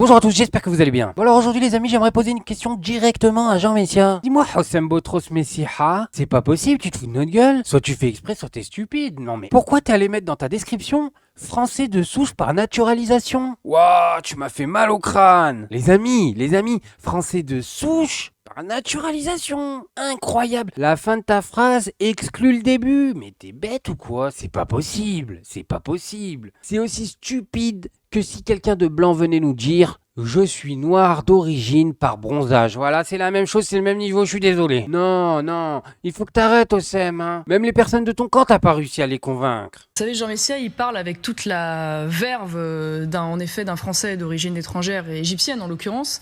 Bonjour à tous, j'espère que vous allez bien. Bon alors aujourd'hui les amis, j'aimerais poser une question directement à Jean Messia. Dis-moi, Hossam Botros Messiha, c'est pas possible, tu te fous de notre gueule? Soit tu fais exprès, soit t'es stupide. Non mais pourquoi t'es allé mettre dans ta description français de souche par naturalisation? Waouh, tu m'as fait mal au crâne. Les amis, français de souche par naturalisation. Incroyable. La fin de ta phrase exclut le début. Mais t'es bête ou quoi? C'est pas possible. C'est pas possible. C'est aussi stupide que si quelqu'un de blanc venait nous dire je suis noir d'origine par bronzage. Voilà, c'est la même chose, c'est le même niveau, je suis désolé. Non, non, il faut que t'arrêtes, Ossem. Hein. Même les personnes de ton camp, t'as pas réussi à les convaincre. Vous savez, Jean Messia, il parle avec toute la verve d'un Français d'origine étrangère et égyptienne en l'occurrence,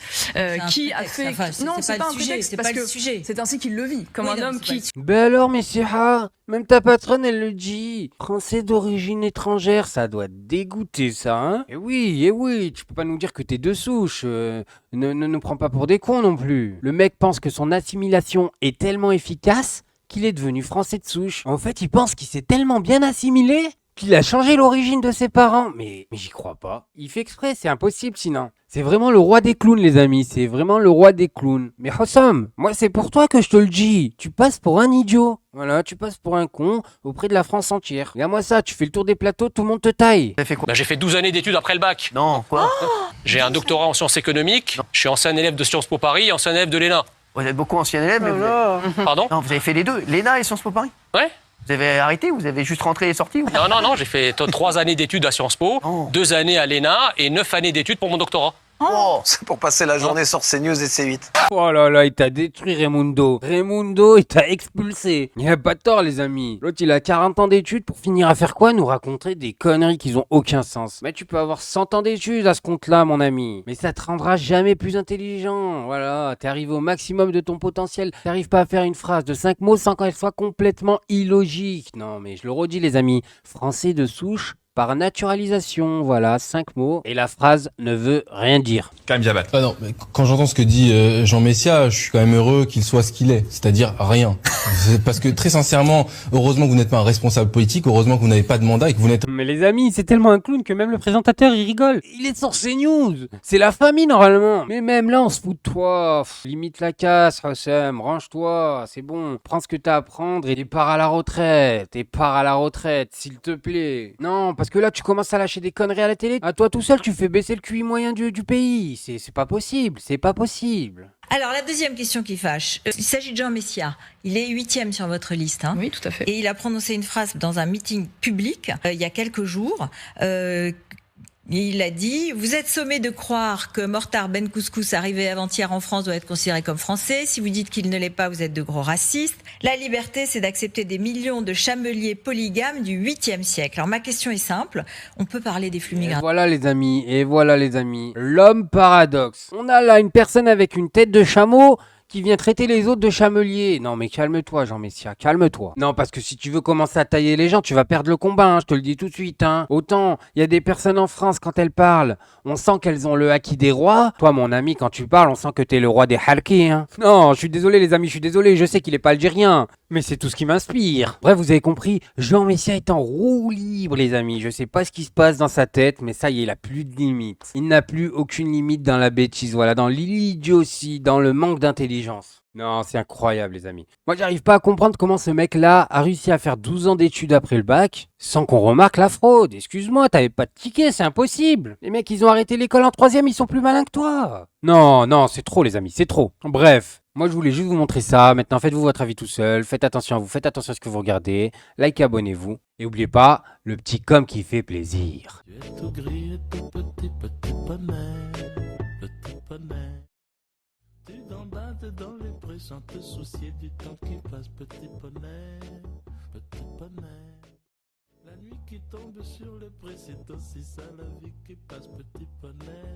qui a fait. Non, c'est pas un prétexte, parce que c'est ainsi qu'il le vit, comme un homme qui. Ben alors, Messiha, même ta patronne, elle le dit. Français d'origine étrangère, ça doit te dégoûter, ça, hein? Eh oui, tu peux pas nous dire que t'es de souche. Ne nous prends pas pour des cons non plus. Le mec pense que son assimilation est tellement efficace qu'il est devenu français de souche. En fait, il pense qu'il s'est tellement bien assimilé qu'il a changé l'origine de ses parents. Mais j'y crois pas. Il fait exprès, c'est impossible sinon. C'est vraiment le roi des clowns, les amis. C'est vraiment le roi des clowns. Mais Hossam, moi c'est pour toi que je te le dis. Tu passes pour un idiot. Voilà, tu passes pour un con auprès de la France entière. Regarde-moi ça, tu fais le tour des plateaux, tout le monde te taille. T'as fait quoi? Ben, j'ai fait 12 années d'études après le bac. Non, quoi? J'ai un doctorat en sciences économiques. Je suis ancien élève de Sciences Po Paris et ancien élève de l'ENA. Vous êtes beaucoup ancien élève, mais Pardon? Non, vous avez fait les deux, l'ENA et Sciences Po Paris. Ouais? Vous avez arrêté ou vous avez juste rentré et sorti ou... Non, j'ai fait 3 années d'études à Sciences Po, Oh. 2 années à l'ENA et 9 années d'études pour mon doctorat. Oh, c'est pour passer la journée sur CNews et C8. Oh là là, il t'a détruit Raimundo. Raimundo, il t'a expulsé. Il a pas tort, les amis. L'autre, il a 40 ans d'études pour finir à faire quoi? Nous raconter des conneries qui ont aucun sens. Mais tu peux avoir 100 ans d'études à ce compte-là, mon ami. Mais ça te rendra jamais plus intelligent. Voilà, t'es arrivé au maximum de ton potentiel. T'arrives pas à faire une phrase de 5 mots sans qu'elle soit complètement illogique. Non, mais je le redis, les amis. Français de souche par naturalisation, voilà, 5 mots, et la phrase ne veut rien dire. Karim Jabat. Ah non, mais quand j'entends ce que dit Jean Messia, je suis quand même heureux qu'il soit ce qu'il est, c'est-à-dire rien. Parce que très sincèrement, heureusement que vous n'êtes pas un responsable politique, heureusement que vous n'avez pas de mandat et que vous n'êtes... Mais les amis, c'est tellement un clown que même le présentateur, il rigole. Il est sur CNews. C'est la famille, normalement. Mais même là, on se fout de toi. Limite la casse, Hossam. Range-toi. C'est bon. Prends ce que t'as à prendre et pars à la retraite. Et pars à la retraite, s'il te plaît. Non, parce que là, tu commences à lâcher des conneries à la télé. À toi tout seul, tu fais baisser le QI moyen du pays. C'est pas possible. C'est pas possible. Alors, la deuxième question qui fâche. Il s'agit de Jean Messia. Il est 8e sur votre liste. Hein. Oui, tout à fait. Et il a prononcé une phrase dans un meeting public il y a quelques jours. Il a dit « Vous êtes sommé de croire que Mortar Ben Couscous, arrivé avant-hier en France, doit être considéré comme français. Si vous dites qu'il ne l'est pas, vous êtes de gros racistes. La liberté, c'est d'accepter des millions de chameliers polygames du 8e siècle. » Alors ma question est simple. On peut parler des flux migratoires. Et voilà les amis, l'homme paradoxe. On a là une personne avec une tête de chameau qui vient traiter les autres de chameliers. Non mais calme-toi Jean Messia, calme-toi. Non parce que si tu veux commencer à tailler les gens, tu vas perdre le combat, hein, je te le dis tout de suite. Hein. Autant, il y a des personnes en France quand elles parlent, on sent qu'elles ont le acquis des rois. Toi mon ami, quand tu parles, on sent que t'es le roi des halkis. Hein. Non, je suis désolé les amis, je suis désolé, je sais qu'il est pas algérien. Mais c'est tout ce qui m'inspire. Bref, vous avez compris, Jean Messia est en roue libre, les amis. Je sais pas ce qui se passe dans sa tête, mais ça y est, il a plus de limite. Il n'a plus aucune limite dans la bêtise, voilà, dans l'idiotie, dans le manque d'intelligence. Non, c'est incroyable, les amis. Moi, j'arrive pas à comprendre comment ce mec-là a réussi à faire 12 ans d'études après le bac sans qu'on remarque la fraude. Excuse-moi, t'avais pas de ticket, c'est impossible. Les mecs, ils ont arrêté l'école en 3e, ils sont plus malins que toi. Non, c'est trop, les amis, c'est trop. Bref. Moi, je voulais juste vous montrer ça. Maintenant, faites-vous votre avis tout seul. Faites attention à vous. Faites attention à ce que vous regardez. Likez, abonnez-vous. Et n'oubliez pas, le petit com qui fait plaisir. Tu es tout gris et tout petit, petit poney. Tu gambades dans les prés sans te soucier du temps qui passe, petit poney. La nuit qui tombe sur les prés, c'est aussi ça la vie qui passe, petit poney.